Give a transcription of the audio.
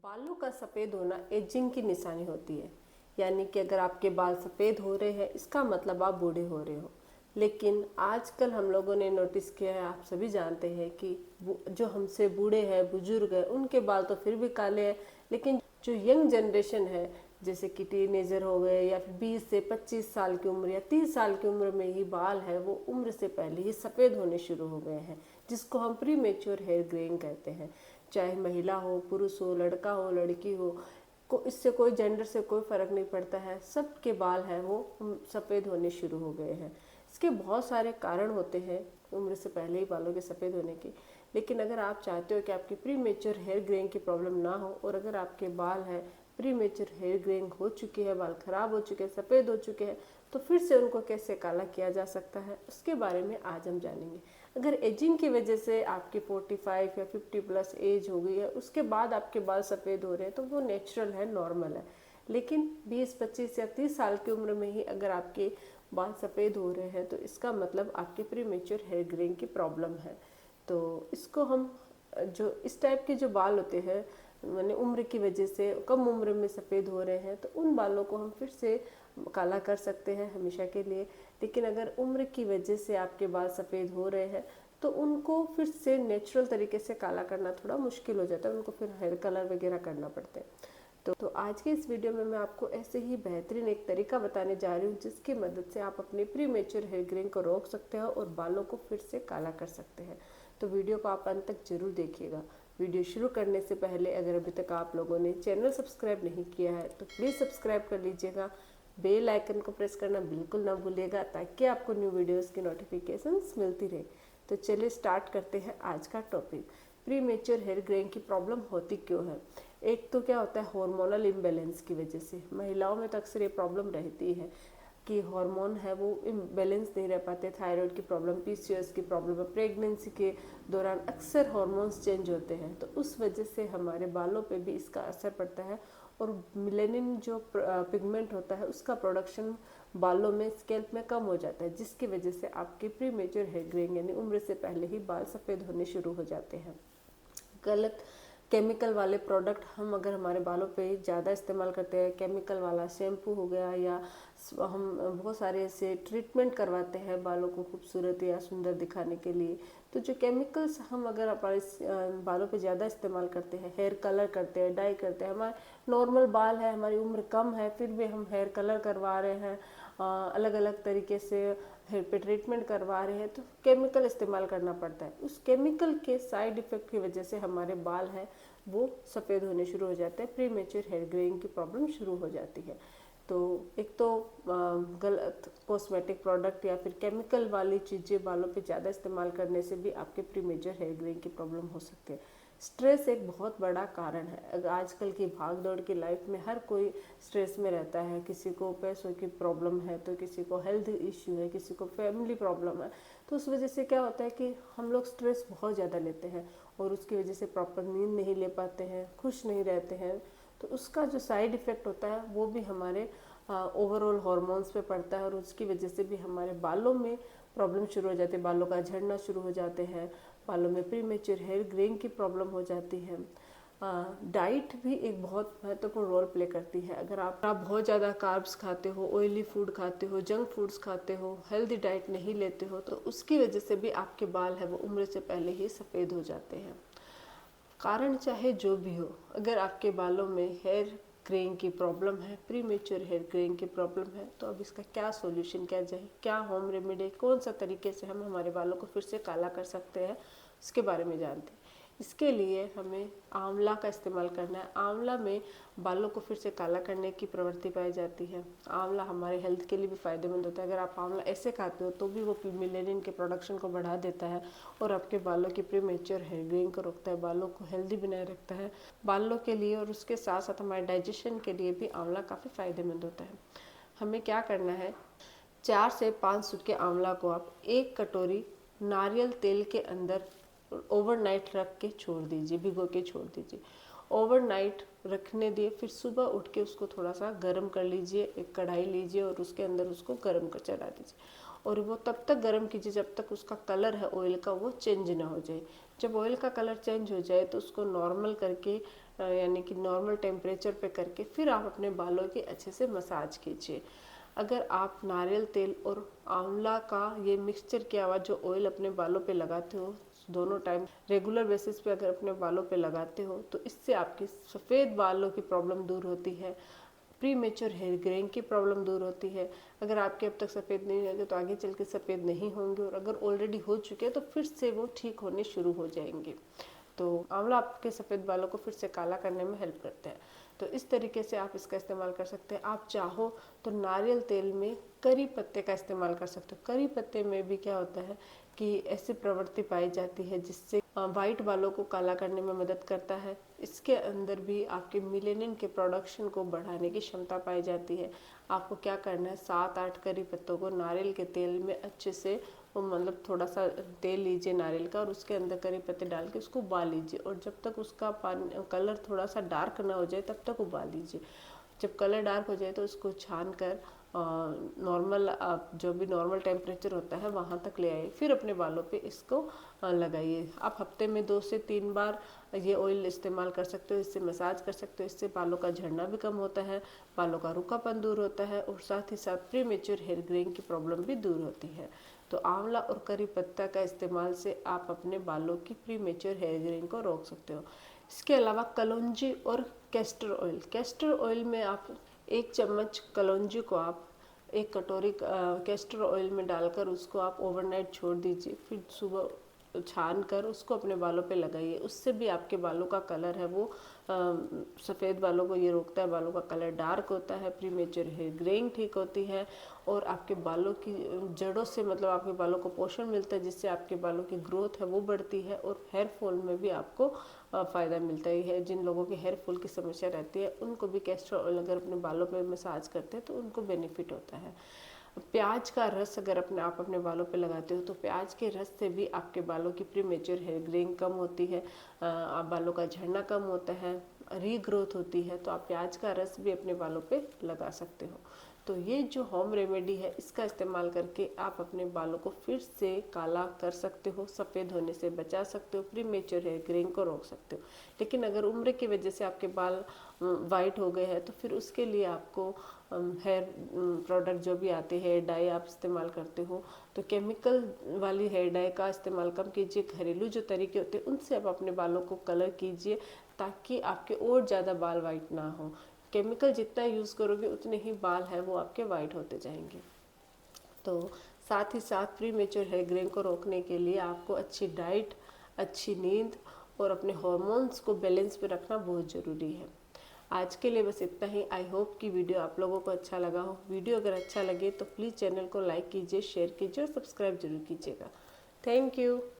बालों का सफ़ेद होना एजिंग की निशानी होती है। यानी कि अगर आपके बाल सफ़ेद हो रहे हैं इसका मतलब आप बूढ़े हो रहे हो। लेकिन आजकल हम लोगों ने नोटिस किया है, आप सभी जानते हैं कि जो हमसे बूढ़े हैं, बुजुर्ग हैं, उनके बाल तो फिर भी काले हैं, लेकिन जो यंग जनरेशन है, जैसे कि टीनेजर हो गए या फिर 20 से 25 साल की उम्र या 30 साल की उम्र में ही बाल है वो उम्र से पहले ही सफ़ेद होने शुरू हो गए हैं, जिसको हम प्री मेच्योर हेयर ग्रेइंग कहते हैं। चाहे महिला हो, पुरुष हो, लड़का हो, लड़की हो, इससे कोई जेंडर से कोई फ़र्क नहीं पड़ता है, सबके बाल हैं वो सफ़ेद होने शुरू हो गए हैं। इसके बहुत सारे कारण होते हैं उम्र से पहले ही बालों के सफ़ेद होने के। लेकिन अगर आप चाहते हो कि आपकी प्री मेच्योर हेयर ग्रेइंग की प्रॉब्लम ना हो, और अगर आपके बाल हैं प्री मेच्योर हेयर ग्रेइंग हो चुकी है, बाल खराब हो चुके हैं, सफ़ेद हो चुके हैं, तो फिर से उनको कैसे काला किया जा सकता है उसके बारे में आज हम जानेंगे। अगर एजिंग की वजह से आपकी 45 या 50 प्लस एज हो गई है, उसके बाद आपके बाल सफ़ेद हो रहे हैं, तो वो नेचुरल है, नॉर्मल है। लेकिन 20, 25 या 30 साल की उम्र में ही अगर आपके बाल सफ़ेद हो रहे हैं तो इसका मतलब आपके प्री मेच्योर हेयर ग्रेइंग की प्रॉब्लम है। तो इसको हम जो इस टाइप के जो बाल होते हैं, मैंने उम्र की वजह से कम उम्र में सफ़ेद हो रहे हैं, तो उन बालों को हम फिर से काला कर सकते हैं हमेशा के लिए। लेकिन अगर उम्र की वजह से आपके बाल सफ़ेद हो रहे हैं तो उनको फिर से नेचुरल तरीके से काला करना थोड़ा मुश्किल हो जाता है, उनको फिर हेयर कलर वगैरह करना पड़ता है। तो आज के इस वीडियो में मैं आपको ऐसे ही बेहतरीन एक तरीका बताने जा रही हूँ जिसकी मदद से आप अपने प्री मेच्योर हेयर ग्रेइंग को रोक सकते हो और बालों को फिर से काला कर सकते हैं। तो वीडियो को आप अंत तक जरूर देखिएगा। वीडियो शुरू करने से पहले अगर अभी तक आप लोगों ने चैनल सब्सक्राइब नहीं किया है तो प्लीज़ सब्सक्राइब कर लीजिएगा। बेल आइकन को प्रेस करना बिल्कुल ना भूलिएगा ताकि आपको न्यू वीडियोस की नोटिफिकेशंस मिलती रहे। तो चलिए स्टार्ट करते हैं आज का topic. Premature hair greying की प्रॉब्लम होती क्यों है? एक तो क्या होता है, हार्मोनल इम्बैलेंस की वजह से महिलाओं में तो अक्सर ये प्रॉब्लम रहती है कि हार्मोन है वो बैलेंस नहीं रह पाते। थायराइड की प्रॉब्लम, पीसीओएस की प्रॉब्लम, प्रेगनेंसी के दौरान अक्सर हार्मोन्स चेंज होते हैं, तो उस वजह से हमारे बालों पे भी इसका असर पड़ता है। और मेलानिन जो पिगमेंट होता है उसका प्रोडक्शन बालों में, स्कैल्प में कम हो जाता है, जिसकी वजह से आपके प्री मेच्योर हेयर ग्रेइंग यानी उम्र से पहले ही बाल सफ़ेद होने शुरू हो जाते हैं। गलत केमिकल वाले प्रोडक्ट हम अगर हमारे बालों पे ज़्यादा इस्तेमाल करते हैं, केमिकल वाला शैम्पू हो गया, या हम बहुत सारे ऐसे ट्रीटमेंट करवाते हैं बालों को खूबसूरत या सुंदर दिखाने के लिए, तो जो केमिकल्स हम अगर हमारे बालों पे ज़्यादा इस्तेमाल करते हैं, हेयर कलर करते हैं, डाई करते हैं, हमारे नॉर्मल बाल है, हमारी उम्र कम है, फिर भी हम हेयर कलर करवा रहे हैं, अलग अलग तरीके से हेयर पे ट्रीटमेंट करवा रहे हैं, तो केमिकल इस्तेमाल करना पड़ता है। उस केमिकल के साइड इफ़ेक्ट की वजह से हमारे बाल हैं वो सफ़ेद होने शुरू हो जाते हैं, प्री मेच्योर हेयर ग्रेइंग की प्रॉब्लम शुरू हो जाती है। तो एक तो गलत कॉस्मेटिक प्रोडक्ट या फिर केमिकल वाली चीज़ें बालों पे ज़्यादा इस्तेमाल करने से भी आपके प्री मेच्योर हेयर ग्रेइंग की प्रॉब्लम हो सकती है। स्ट्रेस एक बहुत बड़ा कारण है। अगर आजकल की भाग दौड़ की लाइफ में हर कोई स्ट्रेस में रहता है, किसी को पैसों की प्रॉब्लम है, तो किसी को हेल्थ इश्यू है, किसी को फैमिली प्रॉब्लम है, तो उस वजह से क्या होता है कि हम लोग स्ट्रेस बहुत ज़्यादा लेते हैं और उसकी वजह से प्रॉपर नींद नहीं ले पाते हैं, खुश नहीं रहते हैं। तो उसका जो साइड इफ़ेक्ट होता है वो भी हमारे ओवरऑल हार्मोन्स पे पड़ता है और उसकी वजह से भी हमारे बालों में प्रॉब्लम शुरू हो जाती है, बालों का झड़ना शुरू हो जाते हैं, बालों में प्री मेच्योर हेयर ग्रेइंग की प्रॉब्लम हो जाती है। डाइट भी एक बहुत महत्वपूर्ण रोल प्ले करती है। अगर आप बहुत ज़्यादा कार्ब्स खाते हो, ऑयली फूड खाते हो, जंक फूड्स खाते हो, हेल्दी डाइट नहीं लेते हो, तो उसकी वजह से भी आपके बाल है वो उम्र से पहले ही सफ़ेद हो जाते हैं। कारण चाहे जो भी हो, अगर आपके बालों में हेयर ग्रेइंग की प्रॉब्लम है, प्री मेच्योर हेयर ग्रेइंग की प्रॉब्लम है, तो अब इसका क्या सॉल्यूशन किया जाए, क्या होम रेमेडी, कौन सा तरीके से हम हमारे बालों को फिर से काला कर सकते हैं, उसके बारे में जानते हैं। इसके लिए हमें आंवला का इस्तेमाल करना है। आंवला में बालों को फिर से काला करने की प्रवृत्ति पाई जाती है। आंवला हमारे हेल्थ के लिए भी फ़ायदेमंद होता है। अगर आप आंवला ऐसे खाते हो तो भी वो मेलानिन के प्रोडक्शन को बढ़ा देता है और आपके बालों की प्री मेच्योर हेयर ग्रेइंग को रोकता है, बालों को हेल्दी बनाए रखता है। बालों के लिए और उसके साथ साथ हमारे डाइजेशन के लिए भी आंवला काफ़ी फ़ायदेमंद होता है। हमें क्या करना है, 4 से 5 सुटके आंवला को आप 1 कटोरी नारियल तेल के अंदर ओवरनाइट रख के छोड़ दीजिए, भिगो के छोड़ दीजिए। ओवरनाइट रखने दिए, फिर सुबह उठ के उसको थोड़ा सा गर्म कर लीजिए, एक कढ़ाई लीजिए और उसके अंदर उसको गर्म कर चढ़ा दीजिए और वो तब तक गर्म कीजिए जब तक उसका कलर है ऑयल का वो चेंज ना हो जाए। जब ऑयल का कलर चेंज हो जाए तो उसको नॉर्मल करके यानी कि नॉर्मल टेम्परेचर पे करके फिर आप अपने बालों की अच्छे से मसाज कीजिए। अगर आप नारियल तेल और आंवला का ये मिक्सचर किया हुआ जो ऑयल अपने बालों पे लगाते हो, दोनों टाइम रेगुलर बेसिस पे अगर अपने बालों पे लगाते हो तो इससे आपकी सफ़ेद बालों की प्रॉब्लम दूर होती है, प्री मेच्योर हेयर ग्रेइंग की प्रॉब्लम दूर होती है। अगर आपके अब तक सफ़ेद नहीं होंगे तो आगे चल के सफ़ेद नहीं होंगे, और अगर ऑलरेडी हो चुके हैं तो फिर से वो ठीक होने शुरू हो जाएंगे। तो आंवला आपके सफ़ेद बालों को फिर से काला करने में हेल्प करते हैं। तो इस तरीके से आप इसका इस्तेमाल कर सकते हैं। आप चाहो तो नारियल तेल में करी पत्ते का इस्तेमाल कर सकते हो। करी पत्ते में भी क्या होता है कि ऐसी प्रवृत्ति पाई जाती है जिससे वाइट बालों को काला करने में मदद करता है। इसके अंदर भी आपके मिलेनिन के प्रोडक्शन को बढ़ाने की क्षमता पाई जाती है। आपको क्या करना है, 7-8 करी पत्तों को नारियल के तेल में अच्छे से मतलब थोड़ा सा तेल लीजिए नारियल का, और उसके अंदर करी पत्ते डाल के उसको उबाल लीजिए, और जब तक उसका पानी कलर थोड़ा सा डार्क ना हो जाए तब तक उबाल लीजिए। जब कलर डार्क हो जाए तो उसको छान कर नॉर्मल जो भी नॉर्मल टेम्परेचर होता है वहाँ तक ले आइए, फिर अपने बालों पे इसको लगाइए। आप हफ्ते में 2 से 3 बार ये ऑयल इस्तेमाल कर सकते हो, इससे मसाज कर सकते हो। इससे बालों का झड़ना भी कम होता है, बालों का रूखापन दूर होता है, और साथ ही साथ प्री मेच्योर हेयर ग्रेइंग की प्रॉब्लम भी दूर होती है। तो आंवला और करी पत्ता का इस्तेमाल से आप अपने बालों की प्री मेच्योर हेयर ग्रेइंग को रोक सकते हो। इसके अलावा कलौंजी और कैस्टर ऑयल में आप 1 चम्मच कलौंजी को आप 1 कटोरी कैस्टर ऑयल में डालकर उसको आप ओवरनाइट छोड़ दीजिए, फिर सुबह छान कर उसको अपने बालों पे लगाइए। उससे भी आपके बालों का कलर है वो सफ़ेद बालों को ये रोकता है, बालों का कलर डार्क होता है, प्री मेच्योर हेयर ग्रेइंग ठीक होती है, और आपके बालों की जड़ों से मतलब आपके बालों को पोषण मिलता है, जिससे आपके बालों की ग्रोथ है वो बढ़ती है, और हेयर फॉल में भी आपको फ़ायदा मिलता है। जिन लोगों की हेयर फॉल की समस्या रहती है उनको भी कैस्टर ऑयल अगर अपने बालों पे मसाज करते हैं तो उनको बेनिफिट होता है। प्याज का रस अगर आप अपने बालों पे लगाते हो तो प्याज के रस से भी आपके बालों की प्री मेच्योर हेयर ग्रेइंग कम होती है, आप बालों का झड़ना कम होता है, रीग्रोथ होती है। तो आप प्याज का रस भी अपने बालों पे लगा सकते हो। तो ये जो होम रेमेडी है इसका इस्तेमाल करके आप अपने बालों को फिर से काला कर सकते हो, सफ़ेद होने से बचा सकते हो, प्री मेच्योर हेयर ग्रेइंग को रोक सकते हो। लेकिन अगर उम्र की वजह से आपके बाल वाइट हो गए हैं तो फिर उसके लिए आपको हेयर प्रोडक्ट जो भी आते हैं, हेयर डाई आप इस्तेमाल करते हो तो केमिकल वाली हेयर डाई का इस्तेमाल कम कीजिए। घरेलू जो तरीके होते हैं उनसे आप अपने बालों को कलर कीजिए, ताकि आपके और ज़्यादा बाल वाइट ना हो। केमिकल जितना यूज़ करोगे उतने ही बाल है वो आपके वाइट होते जाएंगे। तो साथ ही साथ प्री मेच्योर हेयर ग्रेइंग को रोकने के लिए आपको अच्छी डाइट, अच्छी नींद और अपने हॉर्मोन्स को बैलेंस पे रखना बहुत ज़रूरी है। आज के लिए बस इतना ही। आई होप कि वीडियो आप लोगों को अच्छा लगा हो। वीडियो अगर अच्छा लगे तो प्लीज़ चैनल को लाइक कीजिए, शेयर कीजिए और सब्सक्राइब जरूर कीजिएगा। Thank you.